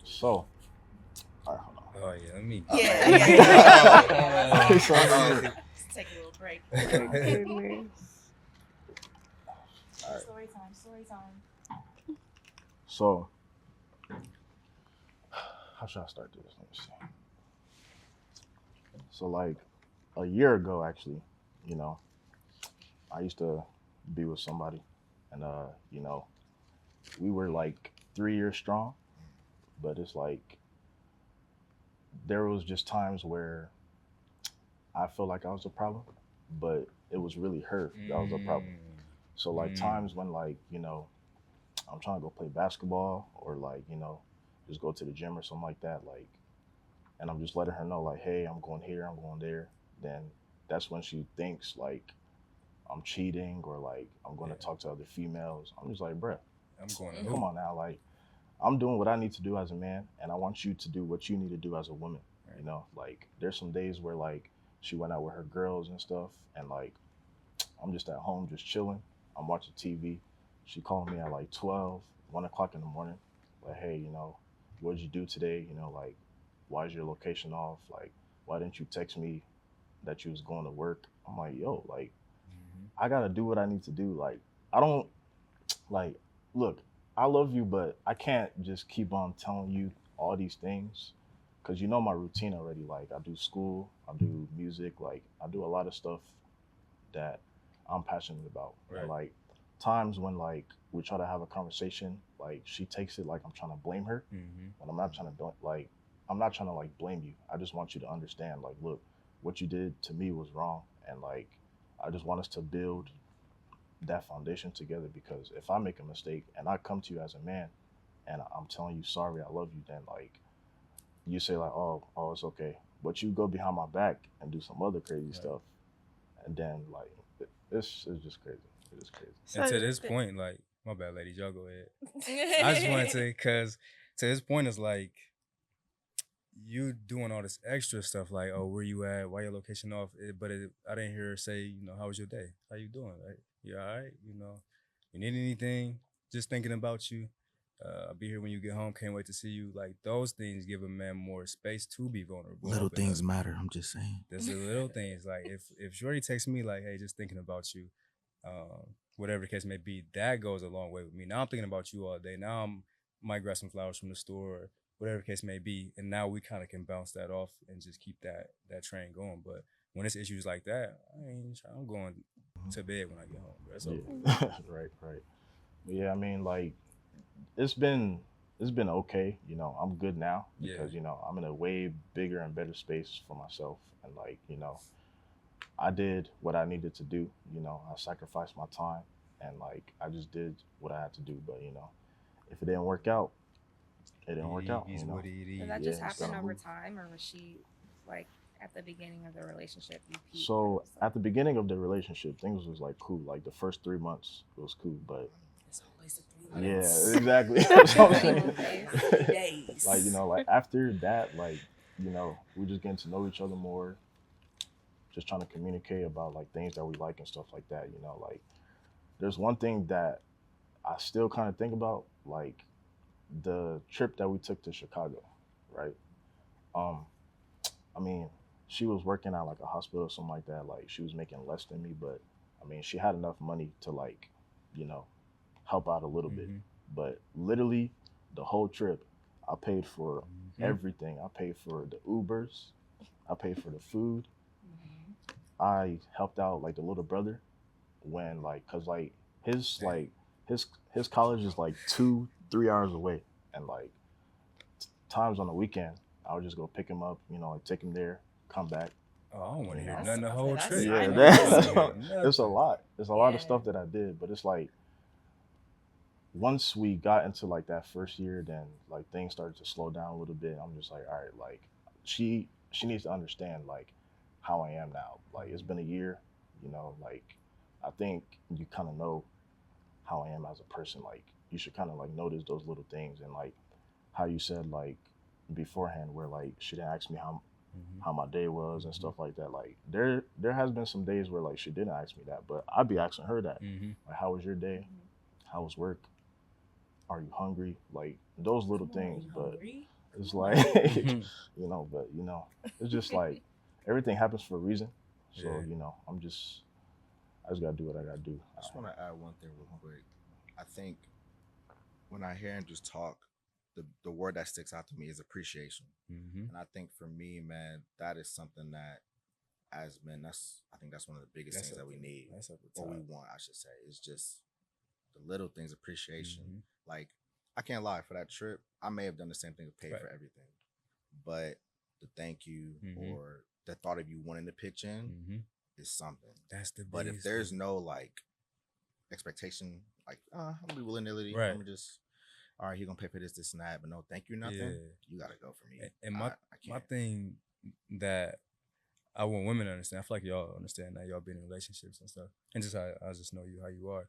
So, all right, hold on. Oh yeah, let me. Yeah, Let yeah, me. yeah, yeah, Oh yeah. So, man. Let's take a little break. My goodness. all right. Story time, story time. So, how should I start this? Let me see. So, like a year ago, actually, you know, I used to be with somebody, and we were like 3 years strong, but it's like there was just times where I felt like I was a problem, but it was really her that was a problem. Mm, So like mm, times when like I'm trying to go play basketball or like just go to the gym or something like that, like, and I'm just letting her know like, hey, I'm going here, I'm going there. Then that's when she thinks like I'm cheating or like I'm going to yeah, talk to other females. I'm just like, bruh, I'm going to come hoop. on now, like I'm doing what I need to do as a man, and I want you to do what you need to do as a woman. Right. Like there's some days where like she went out with her girls and stuff, and like I'm just at home just chilling. I'm watching TV. She called me at like 12, 1 o'clock in the morning. Like, hey, what did you do today? Like, why is your location off? Like, why didn't you text me that you was going to work? I'm like, yo, like, Hmm. I gotta do what I need to do. Like, I don't like, look, I love you, but I can't just keep on telling you all these things because you know my routine already. Like, I do school, I do music, like, I do a lot of stuff that I'm passionate about. And Right. like times when like we try to have a conversation, like she takes it like I'm trying to blame her, Hmm. but I'm not trying to like I'm not trying to like blame you. I just want you to understand like look, what you did to me was wrong, and like I just want us to build that foundation together because if I make a mistake and I come to you as a man and I'm telling you sorry, I love you, then like you say like oh it's okay, but you go behind my back and do some other crazy Right. stuff, and then like it's just crazy. It is crazy. And So to this Th- point, like, my bad, ladies, y'all go ahead. I just wanted to, cause to this point, it's like you doing all this extra stuff, like, oh, where you at? Why your location off? I didn't hear her say, how was your day? How you doing? Right? You all right? You need anything? Just thinking about you. I'll be here when you get home. Can't wait to see you. Like those things give a man more space to be vulnerable, Little open up. things matter. I'm just saying. There's the little things like if Shorty texts me like, hey, just thinking about you, whatever the case may be, that goes a long way with me. Now I'm thinking about you all day. Now I'm might grab some flowers from the store, or whatever the case may be, and now we kind of can bounce that off and just keep that train going. But when it's issues like that, I'm going to bed when I get home. Bro. It's over with. Yeah, right, right. But yeah, I mean, like it's been it's been okay. I'm good now Yeah. because I'm in a way bigger and better space for myself, and like I did what I needed to do. I sacrificed my time, and like I just did what I had to do. But if it didn't work out, it didn't work It out. is what it Did that Yeah, just is. it's happen gotta over move. time, or was she like at the beginning of the relationship you peeped that it So was at something? the beginning of the relationship, things was like cool. Like the first 3 months it was cool, but It's always the three yeah, months. exactly. That's what I'm Honeymoon saying. phase. 3 days. Like after that, like we just getting to know each other more, just trying to communicate about like things that we like and stuff like that. Like there's one thing that I still kind of think about, like the trip that we took to Chicago, right? Um, I mean, she was working at like a hospital or something like that. Like she was making less than me, but I mean, she had enough money to like, you know, help out a little bit. Mm-hmm. But literally, the whole trip, I paid for Mm-hmm. everything. I paid for the Ubers. I paid for the food. Mhm. I helped out like the little brother when like, cause like his Dang. like his college is like 2 3 hours away, and like times on the weekend, I would just go pick him up. Like take him there, come back. Oh, I don't want to hear That's nothing the I say whole that's trip. Yeah, time I don't want to that, hear invested. it's a nothing. lot. It's a lot of Yeah. stuff that I did, but it's like once we got into like that first year, then like things started to slow down a little bit. I'm just like, all right, like she needs to understand like how I am now. Like it's been a year, like I think you kind of know how I am as a person. Like you should kind of like notice those little things, and like how you said like beforehand where like she didn't ask me Mm-hmm. how my day was and Mm-hmm. stuff like that. Like there has been some days where like she didn't ask me that, but I'd be asking her that. Mm-hmm. Like how was your day? Mhm. How was work? Are you hungry? Like those little Come on, are things. you But hungry? It's like, but it's just like everything happens for a reason. So Yeah. I just gotta do what I gotta do. I just want to add one thing real quick. I think when I hear him just talk, the word that sticks out to me is appreciation. And I think for me, man, that is something that as men, I think that's one of the biggest things that we need, or we want, I should say, is just the little things, appreciation. Like, I can't lie, for that trip, I may have done the same thing to pay for everything, but the thank you or the thought of you wanting to pitch in is something. That's the But if there's no like expectation, like, I'm gonna be willy-nilly, I'm gonna just, all right, he's gonna pay for this and that, but no thank you, nothing. You gotta go for me. And my thing that I want women to understand, I feel like y'all understand that, y'all been in relationships and stuff, and just I just know you how you are.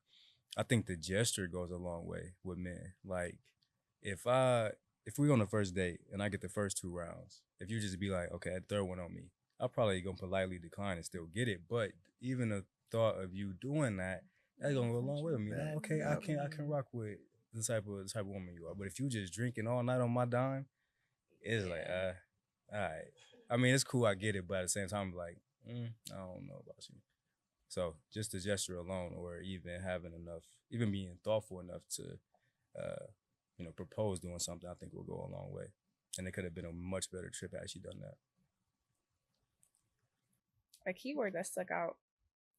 I think the gesture goes a long way with men. Like, if we on the first date and I get the first 2 rounds, if you just be like, okay, that third one on me, I'll probably gonna politely decline and still get it. But even the thought of you doing that, that's gonna go a long way with me. Like, okay, I can rock with the type of woman you are. But if you just drinking all night on my dime, it's like, all right. I mean, it's cool, I get it, but at the same time, I'm like, I don't know about you. So just the gesture alone, or even having enough, even being thoughtful enough to, propose doing something, I think will go a long way. And it could have been a much better trip had she done that. A keyword that stuck out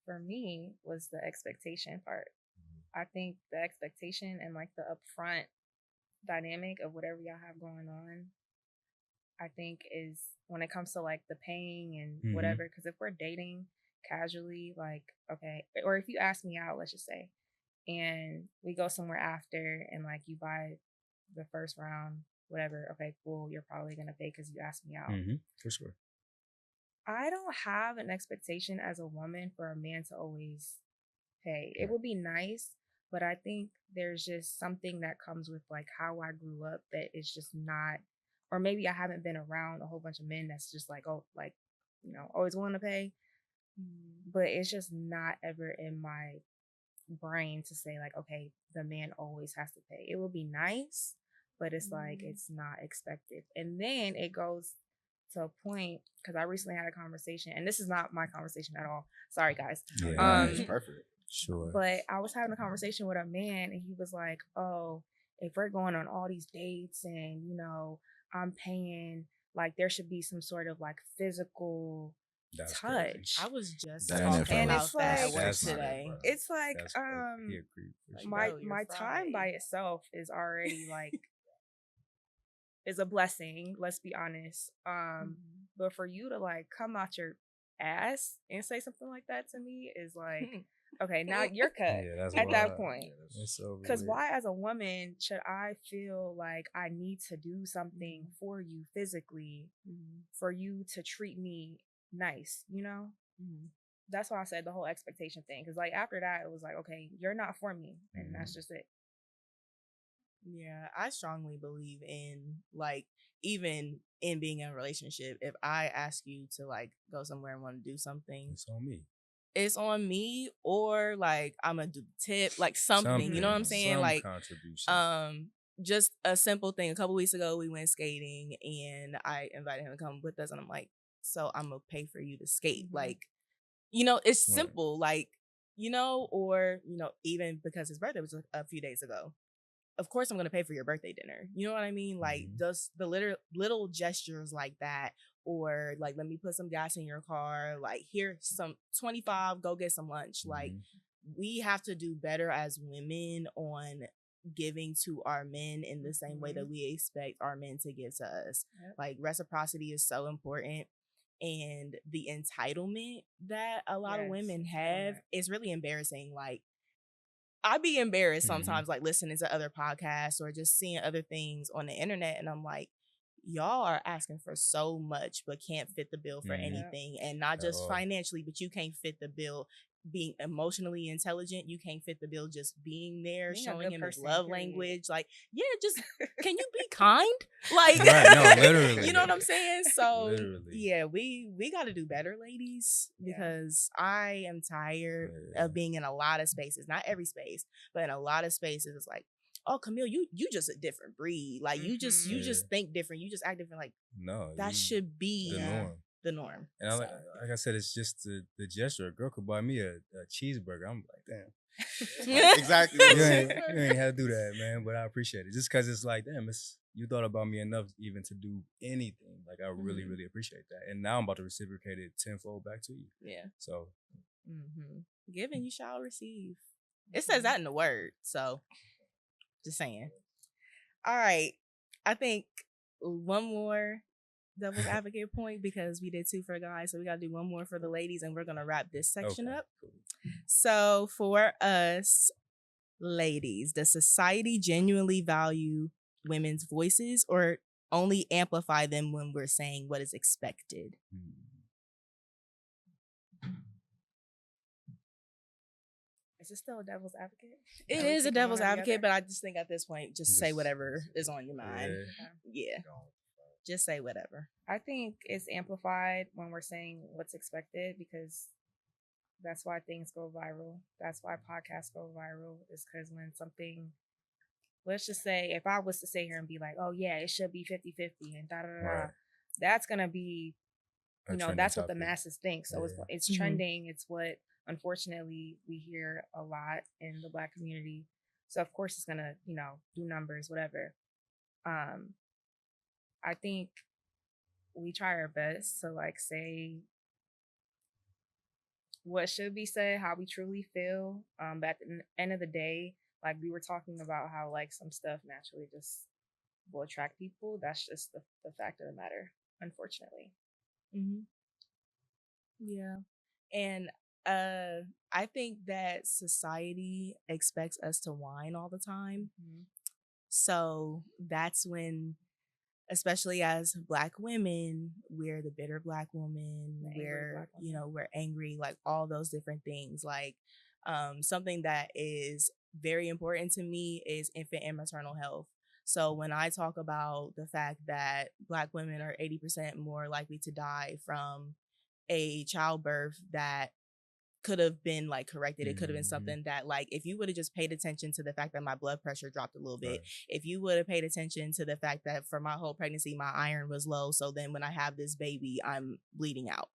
for me was the expectation part. I think the expectation and like the upfront dynamic of whatever y'all have going on, I think is when it comes to like the paying and whatever. Because if we're dating casually, like, okay, or if you ask me out, let's just say, and we go somewhere after and like you buy the first round, whatever, okay, cool, you're probably gonna pay because you asked me out. For sure. I don't have an expectation as a woman for a man to always pay. It would be nice, but I think there's just something that comes with like how I grew up that is just not, or maybe I haven't been around a whole bunch of men that's just like, oh, like, always willing to pay. But it's just not ever in my brain to say like, okay, the man always has to pay. It would be nice, but it's like it's not expected. And then it goes to a point, because I recently had a conversation, and this is not my conversation at all. Sorry, guys. It's perfect. Sure. But I was having a conversation with a man, and he was like, "Oh, if we're going on all these dates, and I'm paying, like there should be some sort of like physical touch." Crazy. I was just That talking NFL about it's that at like- work That's not it, today. bro. It's like He agreed. For sure. my Bro, you're my time fried. by itself is already like is a blessing, let's be honest. But for you to like come out your ass and say something like that to me is like, okay, now you're cut that's at that wild. point. It's so Because weird. why, as a woman, should I feel like I need to do something for you physically for you to treat me nice? That's why I said the whole expectation thing. Because like after that, it was like, okay, you're not for me, and that's just it. Yeah, I strongly believe in like even in being in a relationship, if I ask you to like go somewhere and want to do something, It's on me. it's on me, or like I'm gonna do the tip, like something. You know what I'm saying? Some like contribution. just a simple thing. A couple weeks ago we went skating and I invited him to come with us, and I'm like, so I'm gonna pay for you to skate. Like, it's simple, like, or even because his birthday was a few days ago. Of course I'm going to pay for your birthday dinner. You know what I mean? Like just the little gestures like that, or like, let me put some gas in your car. Like, here's some 25, go get some lunch. Like, we have to do better as women on giving to our men in the same way that we expect our men to give to us. Like, reciprocity is so important. And the entitlement that a lot of women have is really embarrassing. Like, I'd be embarrassed sometimes, like listening to other podcasts or just seeing other things on the internet. And I'm like, y'all are asking for so much, but can't fit the bill for anything. And not just financially, but you can't fit the bill being emotionally intelligent. You can't fit the bill just being there, showing him his love language. Like, yeah, just can you be kind? Like, right, no, literally. You know what I'm saying? So literally. yeah, we got to do better, ladies, because I am tired of being in a lot of spaces, not every space, but in a lot of spaces. It's like, oh, Camille, you just a different breed. Like you just think different. You just act different. Like no, that should be the norm. The norm. And I, like I said, it's just the gesture. A girl could buy me a cheeseburger. I'm like, damn. Exactly. You ain't have to do that, man. But I appreciate it. Just because it's like, damn, you thought about me enough even to do anything. Like, I really, really appreciate that. And now I'm about to reciprocate it tenfold back to you. Yeah. So. Given, you shall receive. It says that in the word. So, just saying. All right. I think one more devil's advocate point, because we did 2 for guys, so we got to do one more for the ladies, and we're going to wrap this section up. So for us ladies, does society genuinely value women's voices or only amplify them when we're saying what is expected? Is it still a devil's advocate? It is a devil's advocate, but I just think at this point, just say whatever is on your mind. Yeah. Just say whatever. I think it's amplified when we're saying what's expected, because that's why things go viral. That's why podcasts go viral, is because when something, let's just say, if I was to sit here and be like, oh yeah, it should be 50-50 and da-da-da-da, that's going to be, that's what the masses think. So it's trending. It's what, unfortunately, we hear a lot in the Black community. So of course it's going to, do numbers, whatever. I think we try our best to say what should be said, how we truly feel. But at the end of the day, we were talking about how some stuff naturally just will attract people. That's just the fact of the matter, unfortunately. Yeah. And I think that society expects us to whine all the time. So that's when, especially as Black women, we're the bitter Black woman, we're angry, all those different things. Something that is very important to me is infant and maternal health. So when I talk about the fact that Black women are 80% more likely to die from a childbirth that could have been corrected. It could have been something that if you would have just paid attention to the fact that my blood pressure dropped a little bit, if you would have paid attention to the fact that for my whole pregnancy, my iron was low. So then when I have this baby, I'm bleeding out.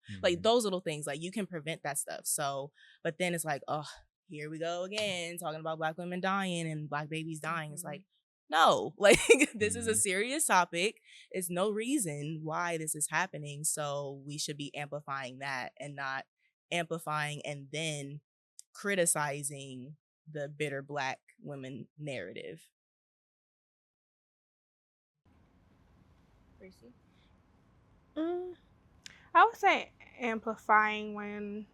Those little things, you can prevent that stuff. So, but then it's oh, here we go again, talking about Black women dying and Black babies dying. It's no, this is a serious topic. It's no reason why this is happening. So we should be amplifying that and not amplifying and then criticizing the bitter Black women narrative. I would say amplifying when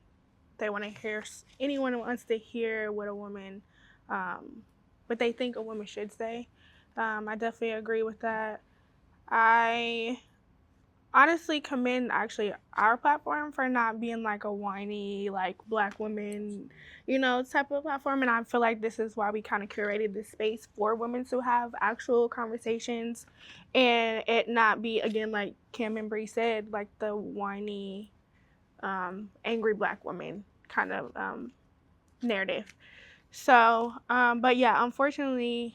they want to hear, anyone wants to hear what a woman, what they think a woman should say. I definitely agree with that. I honestly commend our platform for not being a whiny Black women type of platform, and I feel like this is why we kind of curated this space for women to have actual conversations and it not be, again, like Cam and Bree said, the whiny angry Black woman kind of narrative. So but yeah, unfortunately,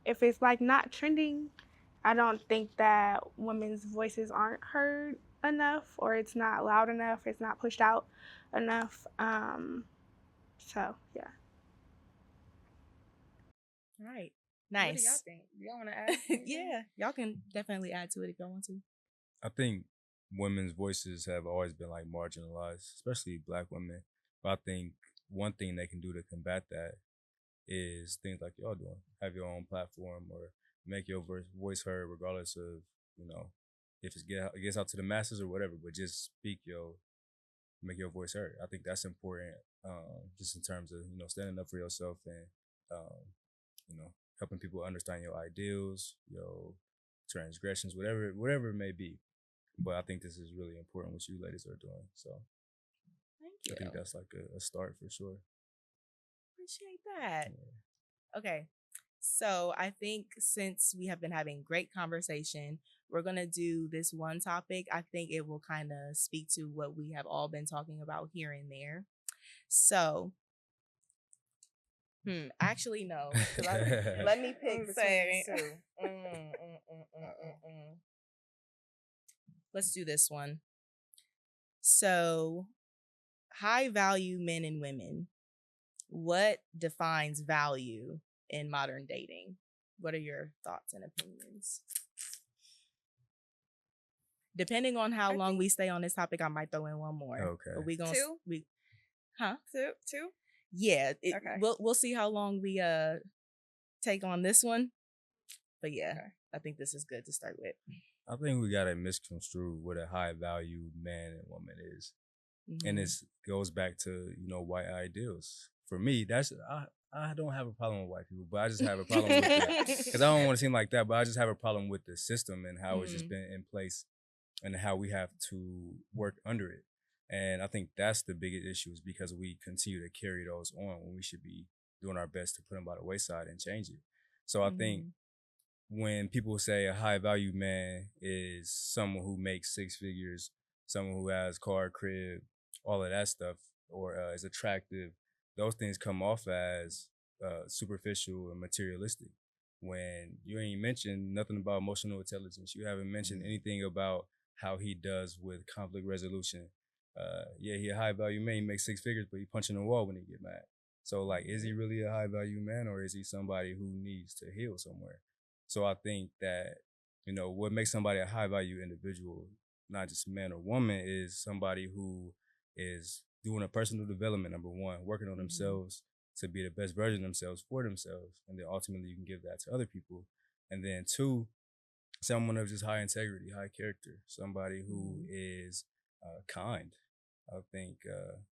if it's not trending, I don't think that women's voices aren't heard enough, or it's not loud enough, it's not pushed out enough. So yeah. All right. Nice. What do y'all think? Do y'all want to add? Yeah, y'all can definitely add to it if y'all want to. I think women's voices have always been marginalized, especially Black women. But I think one thing they can do to combat that is things like y'all doing. Have your own platform or make your voice heard, regardless of, if it gets out to the masses or whatever, but just make your voice heard. I think that's important, just in terms of, standing up for yourself and, helping people understand your ideals, your transgressions, whatever it may be. But I think this is really important what you ladies are doing. So thank you. I think that's a start for sure. Appreciate that. Yeah. Okay. So I think since we have been having great conversation, we're going to do this one topic. I think it will kind of speak to what we have all been talking about here and there. So Actually, no. Let me pick between two. Let's do this one. So, high value men and women. What defines value in modern dating? What are your thoughts and opinions? Depending on how long we stay on this topic, I might throw in one more. Okay. But we gonna Two? Two? Yeah. Okay. We'll see how long we take on this one. But yeah, okay. I think this is good to start with. I think we gotta misconstrue what a high value man and woman is. And this goes back to, white ideals. For me, I don't have a problem with white people, but I just have a problem with it. Because I don't want to seem like that, but I just have a problem with the system and how it's just been in place and how we have to work under it. And I think that's the biggest issue, is because we continue to carry those on when we should be doing our best to put them by the wayside and change it. So I think when people say a high value man is someone who makes six figures, someone who has car, crib, all of that stuff, or is attractive, those things come off as superficial and materialistic. When you ain't mentioned nothing about emotional intelligence, you haven't mentioned anything about how he does with conflict resolution. Yeah, he a high value man, he makes six figures, but he punching the wall when he get mad. So like, is he really a high value man, or is he somebody who needs to heal somewhere? So I think that, what makes somebody a high value individual, not just man or woman, is somebody who is doing a personal development, number one, working on themselves to be the best version of themselves for themselves. And then ultimately you can give that to other people. And then two, someone of just high integrity, high character, somebody who is kind. I think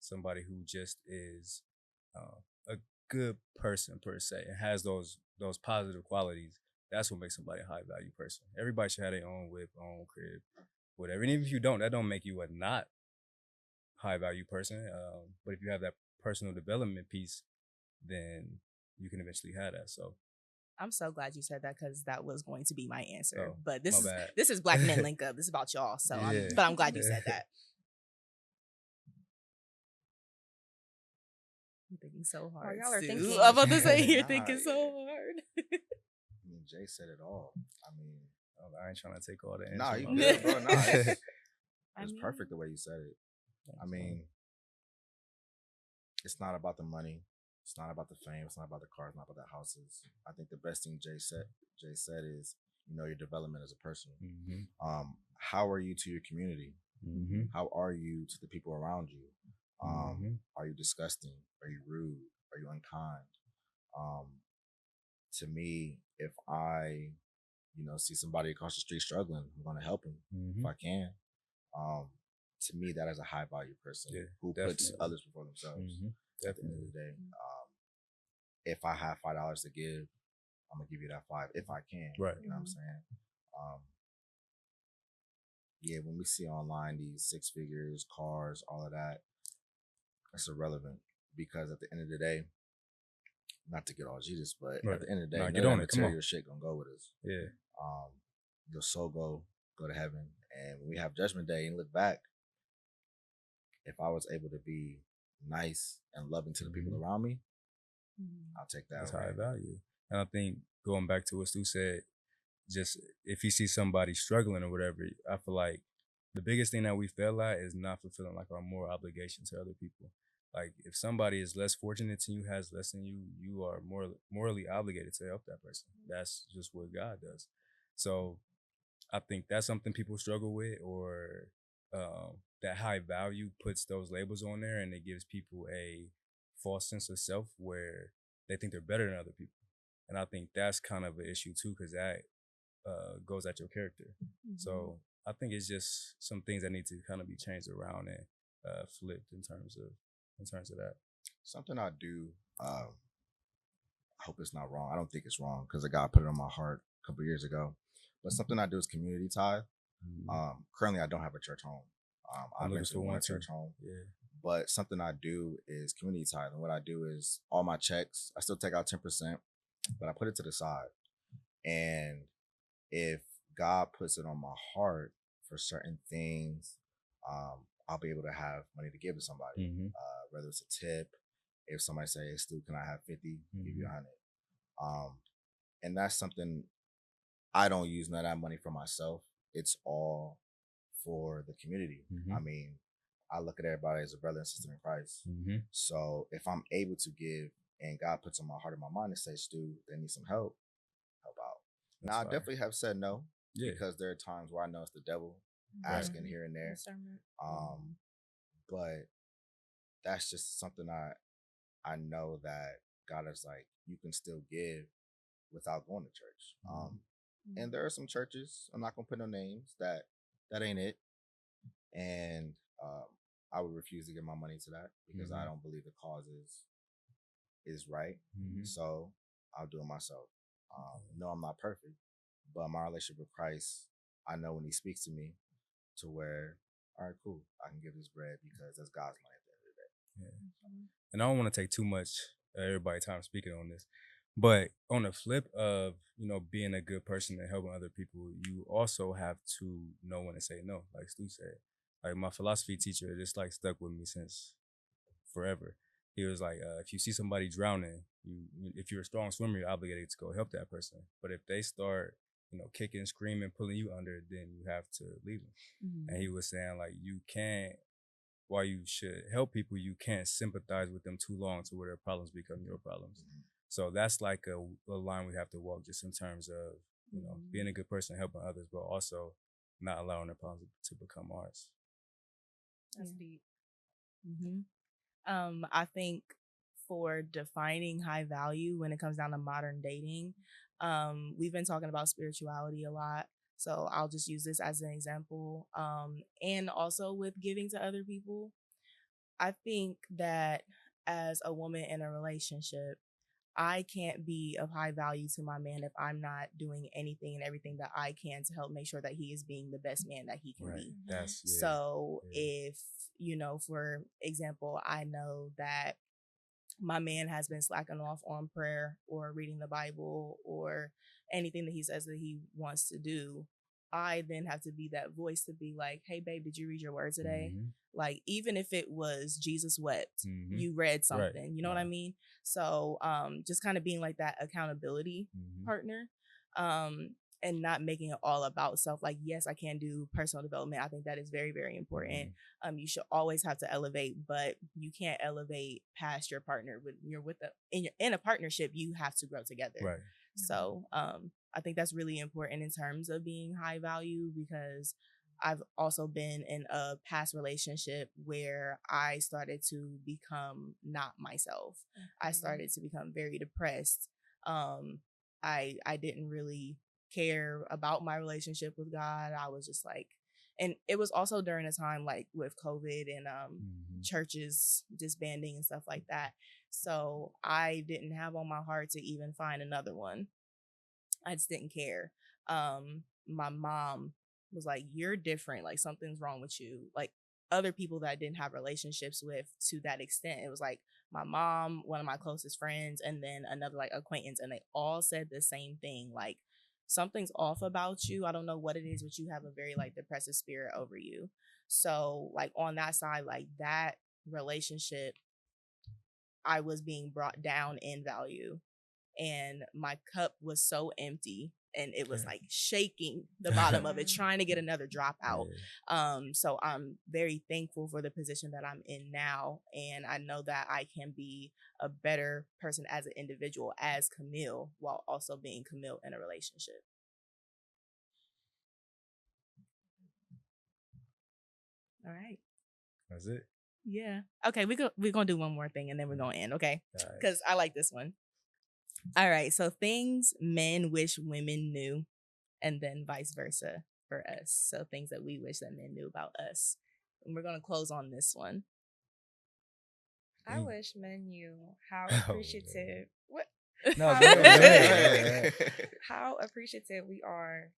somebody who just is a good person per se and has those positive qualities. That's what makes somebody a high value person. Everybody should have their own whip, own crib, whatever. And even if you don't, that don't make you a not high value person. But if you have that personal development piece, then you can eventually have that. So I'm so glad you said that, because that was going to be my answer. Oh, but this is Black Men Link Up. This is about y'all. So I'm glad you said that. You're thinking so hard. Y'all are thinking. I'm about to say you're thinking so hard. I mean, Jay said it all. I mean, I ain't trying to take all the answers. Nah, you good, bro. Nah, it's perfect the way you said it. I mean, it's not about the money. It's not about the fame. It's not about the cars. It's not about the houses. I think the best thing Jay said is, your development as a person. How are you to your community? How are you to the people around you? Are you disgusting? Are you rude? Are you unkind? To me, if I, see somebody across the street struggling, I'm going to help him if I can. To me, that is a high value person who puts others before themselves. At the end of the day, if I have $5 to give, I'm gonna give you that $5 if I can. Right. You know what I'm saying? Yeah, when we see online these six figures, cars, all of that, it's irrelevant, because at the end of the day, not to get all Jesus, but at the end of the day, none of that material shit gonna go with us. Yeah. Your soul go to heaven, and when we have Judgment Day and look back, if I was able to be nice and loving to the people around me, I'll take that. That's high value. And I think, going back to what Stu said, just if you see somebody struggling or whatever, I feel like the biggest thing that we fail at is not fulfilling like our moral obligation to other people. Like, if somebody is less fortunate than you, has less than you, you are morally obligated to help that person. That's just what God does. So I think that's something people struggle with, or that high value puts those labels on there, and it gives people a false sense of self where they think they're better than other people. And I think that's kind of an issue too, because that goes at your character. So I think it's just some things that need to kind of be changed around and flipped in terms of that. Something I do, I hope it's not wrong. I don't think it's wrong, because a guy put it on my heart a couple years ago. But something I do is community tithe. Currently, I don't have a church home. I eventually want a church home. Yeah. But something I do is community tithe. And what I do is, all my checks, I still take out 10%, but I put it to the side. And if God puts it on my heart for certain things, I'll be able to have money to give to somebody, whether it's a tip, If somebody say, hey, Stu, can I have 50? Give you 100. And that's something I don't use none of that money for myself. It's all for the community. I mean, I look at everybody as a brother and sister in Christ. So if I'm able to give and God puts on my heart and my mind to say, Stu, they need some help out. Now, I definitely have said no because there are times where I know it's the devil asking here and there. But that's just something I know that God is like, you can still give without going to church. And there are some churches, I'm not gonna put no names, that ain't it. And I would refuse to give my money to that because I don't believe the cause is right. So I'll do it myself. No, I'm not perfect, but my relationship with Christ, I know when he speaks to me to where, all right, cool, I can give this bread because that's God's money at the end of the day. And I don't want to take too much everybody's time speaking on this, but on the flip of, being a good person and helping other people, you also have to know when to say no, like Stu said. Like my philosophy teacher, just like stuck with me since forever. He was like, if you see somebody drowning, if you're a strong swimmer, you're obligated to go help that person. But if they start, kicking, screaming, pulling you under, then you have to leave them. And he was saying, like, you can't, while you should help people, you can't sympathize with them too long to where their problems become your problems. So that's like a line we have to walk, just in terms of, being a good person, helping others, but also not allowing their problems to become ours. That's deep. I think for defining high value when it comes down to modern dating, we've been talking about spirituality a lot. So I'll just use this as an example. And also with giving to other people, I think that as a woman in a relationship, I can't be of high value to my man if I'm not doing anything and everything that I can to help make sure that he is being the best man that he can be. So if, for example, I know that my man has been slacking off on prayer or reading the Bible or anything that he says that he wants to do, I then have to be that voice to be like, hey, babe, did you read your word today? Like, even if it was Jesus wept, you read something, you know what I mean? So just kind of being like that accountability partner, and not making it all about self. Like, yes, I can do personal development. I think that is very, very important. You should always have to elevate, but you can't elevate past your partner. When you're in a partnership, you have to grow together. So I think that's really important in terms of being high value, because I've also been in a past relationship where I started to become not myself. I started to become very depressed. I didn't really care about my relationship with God. I was just like, and it was also during a time like with COVID and churches disbanding and stuff like that. So I didn't have on my heart to even find another one. I just didn't care. My mom was like, you're different. Like, something's wrong with you. Like, other people that I didn't have relationships with to that extent. It was like my mom, one of my closest friends, and then another like acquaintance. And they all said the same thing. Like, something's off about you. I don't know what it is, but you have a very like depressive spirit over you. So like on that side, like that relationship, I was being brought down in value. And my cup was so empty and it was like shaking the bottom of it, trying to get another drop out. So I'm very thankful for the position that I'm in now. And I know that I can be a better person as an individual, as Camille, while also being Camille in a relationship. All right. That's it. Yeah. Okay, we're gonna do one more thing and then we're gonna end, okay? Because I like this one. All right, so things men wish women knew, and then vice versa for us. So things that we wish that men knew about us. And we're gonna close on this one. I wish men knew how appreciative how appreciative we are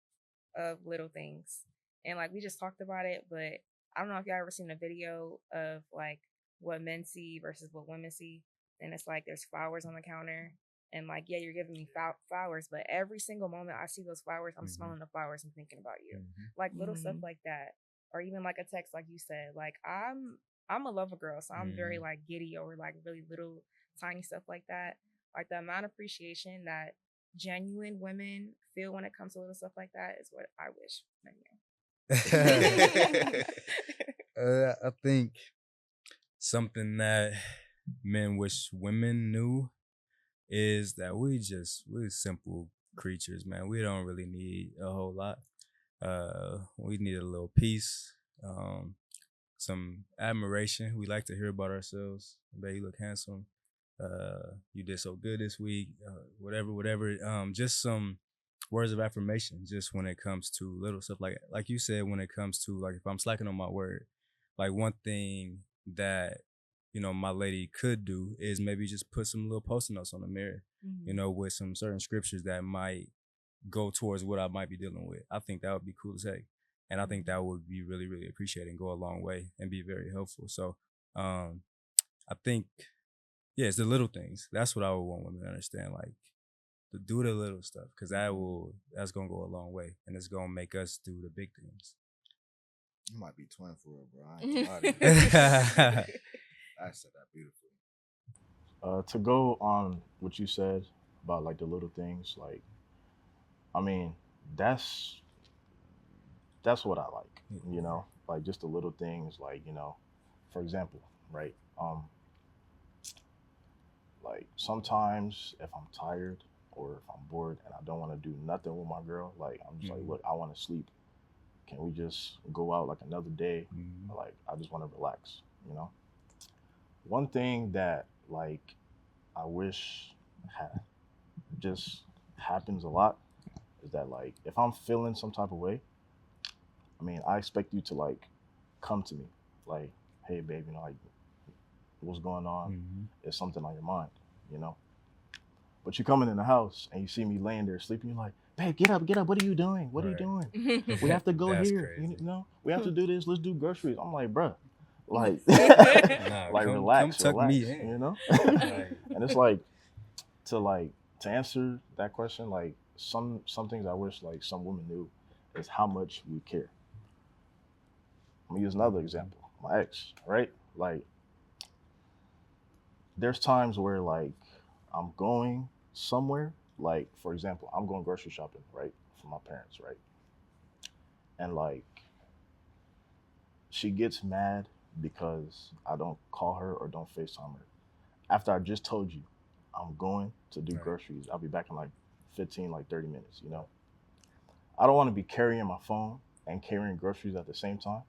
of little things. And like we just talked about it, but I don't know if y'all ever seen a video of like what men see versus what women see. And it's like there's flowers on the counter. And like, yeah, you're giving me flowers, but every single moment I see those flowers, I'm smelling the flowers and thinking about you. Like little stuff like that. Or even like a text, like you said, like I'm I'm a lover girl, so I'm very like giddy over like really little tiny stuff like that. Like the amount of appreciation that genuine women feel when it comes to little stuff like that is what I wish men knew. I think something that men wish women knew is that we're simple creatures, man. We don't really need a whole lot. We need a little peace, some admiration. We like to hear about ourselves. Babe, you look handsome. You did so good this week. Whatever. Just some words of affirmation. Just when it comes to little stuff, like you said, when it comes to like if I'm slacking on my word, like one thing that my lady could do is maybe just put some little post-it notes on the mirror, with some certain scriptures that might go towards what I might be dealing with. I think that would be cool to say. And I think that would be really, really appreciated and go a long way and be very helpful. So I think, yeah, it's the little things. That's what I would want women to understand, like to do the little stuff, because that's going to go a long way and it's going to make us do the big things. You might be twin for real, bro. I ain't gonna lie to you. I said that beautifully. To go on what you said about like the little things, like, I mean, that's what I like, like just the little things, like, for example, right? Like sometimes if I'm tired or if I'm bored and I don't want to do nothing with my girl, like I'm just like, look, I want to sleep. Can we just go out like another day? Like I just want to relax. One thing that like I wish just happens a lot is that like if I'm feeling some type of way, I mean, I expect you to like come to me, like, hey babe, like what's going on? Is something on your mind? But you coming in the house and you see me laying there sleeping, you're like, babe, get up, what are you doing? What are you doing? We have to go here. Crazy. We have to do this, let's do groceries. I'm like, bruh, like like come relax, tuck me in. And it's like to answer that question, like some things I wish like some women knew is how much we care. Let me use another example. My ex, right? Like there's times where like I'm going somewhere, like for example, I'm going grocery shopping, right? For my parents, right? And like she gets mad because I don't call her or don't FaceTime her. After I just told you I'm going to do groceries, I'll be back in like 15, like 30 minutes, I don't want to be carrying my phone and carrying groceries at the same time.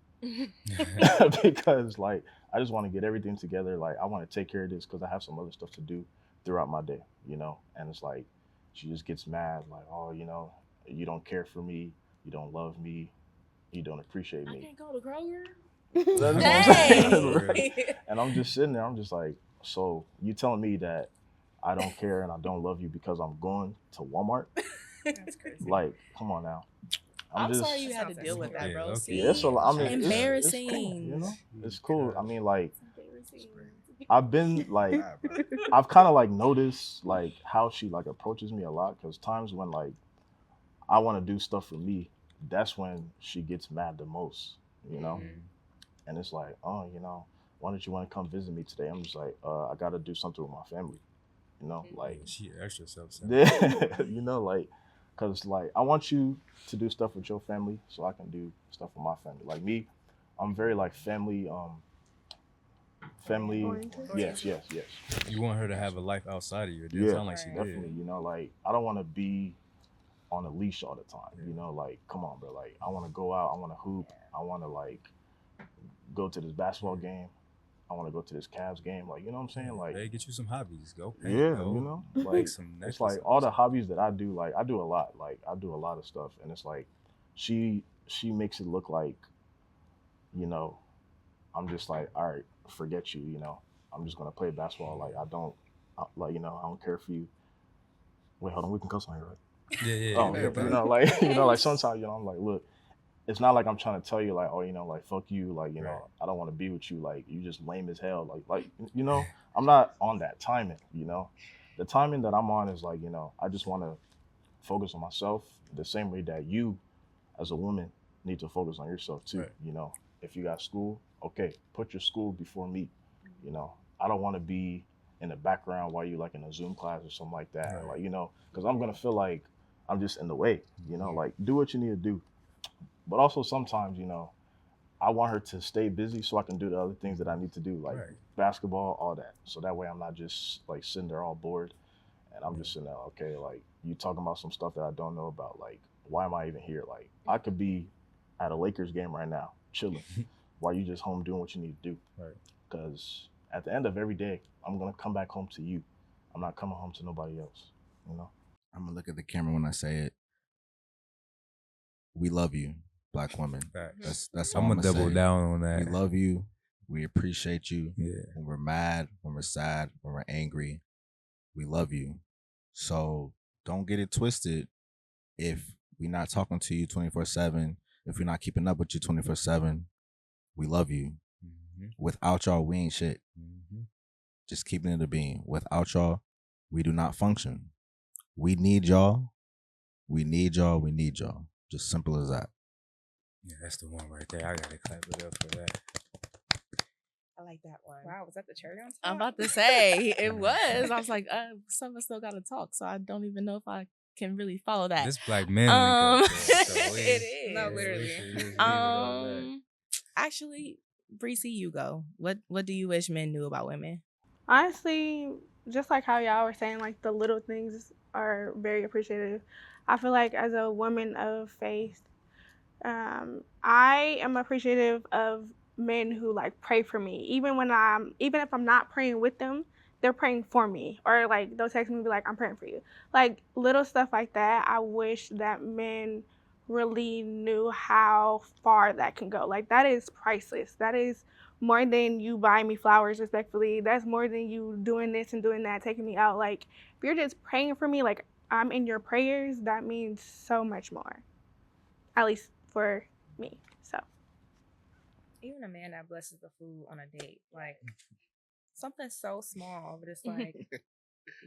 Because like I just want to get everything together. Like I want to take care of this because I have some other stuff to do throughout my day, and it's like she just gets mad, like, oh, you don't care for me, you don't love me, you don't appreciate me. I can't go to Kroger. And I'm just sitting there, I'm just like, so you telling me that I don't care and I don't love you because I'm going to Walmart? That's crazy. Like, come on now. I'm sorry you had to deal with that, bro. Okay. See, Yeah, it's embarrassing. It's cool, it's cool. I mean, like, I've been like, I've kind of like noticed like how she like approaches me a lot, because times when like I want to do stuff for me, that's when she gets mad the most, and it's like, oh, why don't you want to come visit me today? I'm just like, I got to do something with my family, like she extra self. like, because like I want you to do stuff with your family so I can do stuff with my family. Like me, I'm very like family yes. You want her to have a life outside of you. It Yeah, sound like she definitely. did. Like I don't want to be on a leash all the time. Like come on, bro. Like I want to go out. I want to hoop. I want to like go to this basketball game. I want to go to this Cavs game. Like, you know what I'm saying? Like, hey, get you some hobbies. Go paint. yeah, go like some it's like all the hobbies that I do. Like I do a lot. Like I do a lot of stuff, and it's like she makes it look like, I'm just like, all right, forget you. I'm just gonna play basketball. Like I don't, I don't care for you. Wait, hold on, we can cuss on here, right? Yeah. Oh, yeah, like sometimes, I'm like, look, it's not like I'm trying to tell you like, oh, like fuck you, like, I don't want to be with you, like you just lame as hell, like, I'm not on that timing, The timing that I'm on is like, I just want to focus on myself the same way that you as a woman need to focus on yourself too, Right. If you got school, okay, put your school before me. You know, I don't want to be in the background while you like in a Zoom class or something like that. Right. Like, because I'm gonna feel like I'm just in the way. Like do what you need to do. But also sometimes, I want her to stay busy so I can do the other things that I need to do, like Right. basketball, all that. So that way I'm not just like sitting there all bored and I'm just sitting there, okay, like you talking about some stuff that I don't know about. Like, why am I even here? Like, I could be at a Lakers game right now, chilling, while you just home doing what you need to do. Right. Because at the end of every day, I'm gonna come back home to you. I'm not coming home to nobody else. I'm gonna look at the camera when I say it. We love you, Black women. Facts. That's all I'm I'm gonna gonna double say. down on that. We love you. We appreciate you. Yeah. When we're mad, when we're sad, when we're angry, we love you. So don't get it twisted. If we're not talking to you 24/7, if we're not keeping up with you 24/7, we love you. Mm-hmm. Without y'all, we ain't shit. Mm-hmm. Just keeping it a being. Without y'all, we do not function. We need y'all. We need y'all. We need y'all. Just simple as that. Yeah, that's the one right there. I gotta clap it up for that. I like that one. Wow, was that the cherry on top? I'm about to say it was. I was like, some of us still gotta talk, so I don't even know if I can really follow that. This Black men link up. It is. No, literally. Actually, Breezy, you go. What do you wish men knew about women? Honestly, just like how y'all were saying, like the little things are very appreciative. I feel like as a woman of faith, I am appreciative of men who like pray for me, even if I'm not praying with them, they're praying for me, or like they'll text me and be like, I'm praying for you. Like little stuff like that. I wish that men really knew how far that can go. Like that is priceless. That is more than you buy me flowers respectfully. That's more than you doing this and doing that, taking me out. Like if you're just praying for me, like I'm in your prayers, that means so much more. At least for me. So even a man that blesses the food on a date, like something so small, but it's like,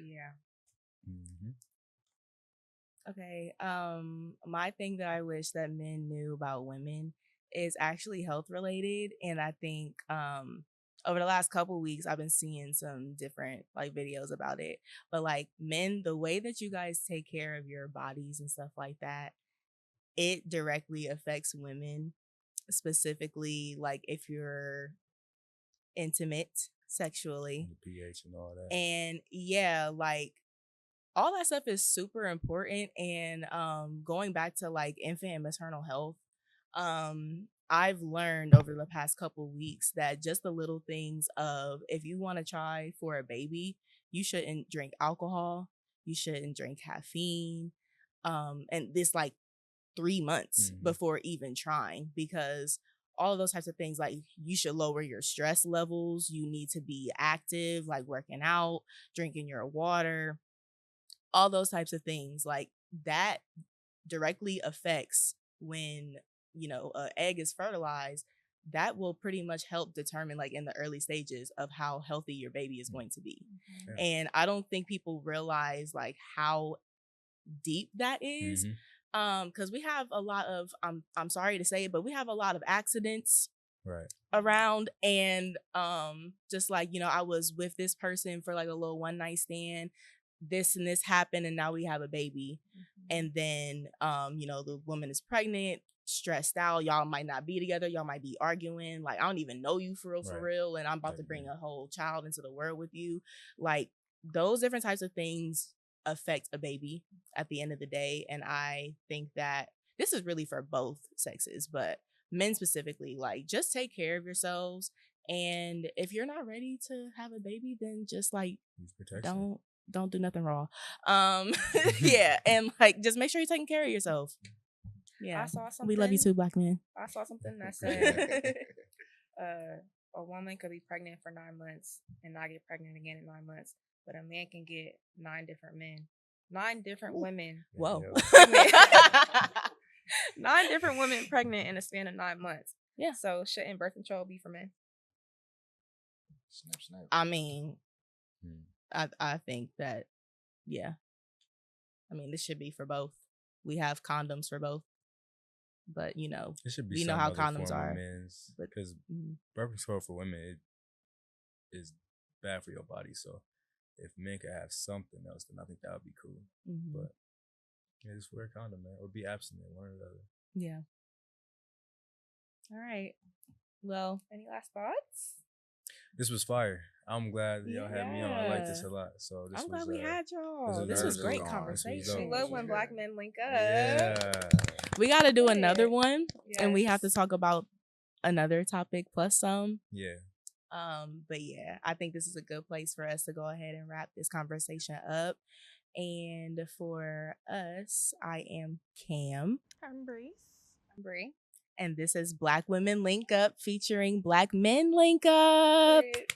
yeah. Mm-hmm. Okay. My thing that I wish that men knew about women is actually health related, and I think over the last couple weeks I've been seeing some different like videos about it. But like men, the way that you guys take care of your bodies and stuff like that, it directly affects women, specifically like if you're intimate sexually, The pH and all that. and yeah, like all that stuff is super important. And going back to like infant and maternal health, I've learned over the past couple weeks that just the little things of, if you want to try for a baby, you shouldn't drink alcohol, you shouldn't drink caffeine, and this like 3 months before even trying, because all of those types of things, like you should lower your stress levels, you need to be active, like working out, drinking your water, all those types of things. Like that directly affects when an egg is fertilized. That will pretty much help determine, like in the early stages, of how healthy your baby is going to be. Yeah. And I don't think people realize like how deep that is. Because we have a lot of, I'm sorry to say it, but we have a lot of accidents right around. And just like, I was with this person for like a little one night stand, this and this happened, and now we have a baby. And then the woman is pregnant, stressed out, y'all might not be together, y'all might be arguing, like I don't even know you for real, and I'm about to bring a whole child into the world with you. Like those different types of things affect a baby at the end of the day. And I think that this is really for both sexes, but men specifically, like just take care of yourselves. And if you're not ready to have a baby, then just like don't do nothing wrong. Yeah, and like just make sure you're taking care of yourself. Yeah, I saw something. We love you too, Black men. I saw something that said a woman could be pregnant for 9 months and not get pregnant again in 9 months, but a man can get 9 different men, 9 different women. Whoa. 9 different women pregnant in a span of 9 months. Yeah. So shouldn't birth control be for men? Snap, snap. I mean, I think that, yeah. I mean, this should be for both. We have condoms for both. But you know, It should be we know some how other condoms form are. of men's, But because birth control for women is bad for your body. So if men could have something else, then I think that would be cool. But yeah, just wear a condom, man, or be abstinent, one or the other. Yeah. All right. Well, Any last thoughts? This was fire. I'm glad y'all had me on. I like this a lot. So this I'm was, glad we had y'all. this This was nerve great wracking. conversation. We love when black men link up. Yeah. We got to do Yeah. another one, and we have to Yes. talk about another topic plus some. Yeah. But yeah, I think this is a good place for us to go ahead and wrap this conversation up. And for us, I am Cam. I'm Breeze. I'm Bree. And this is Black Women Link Up featuring Black Men Link Up. Great.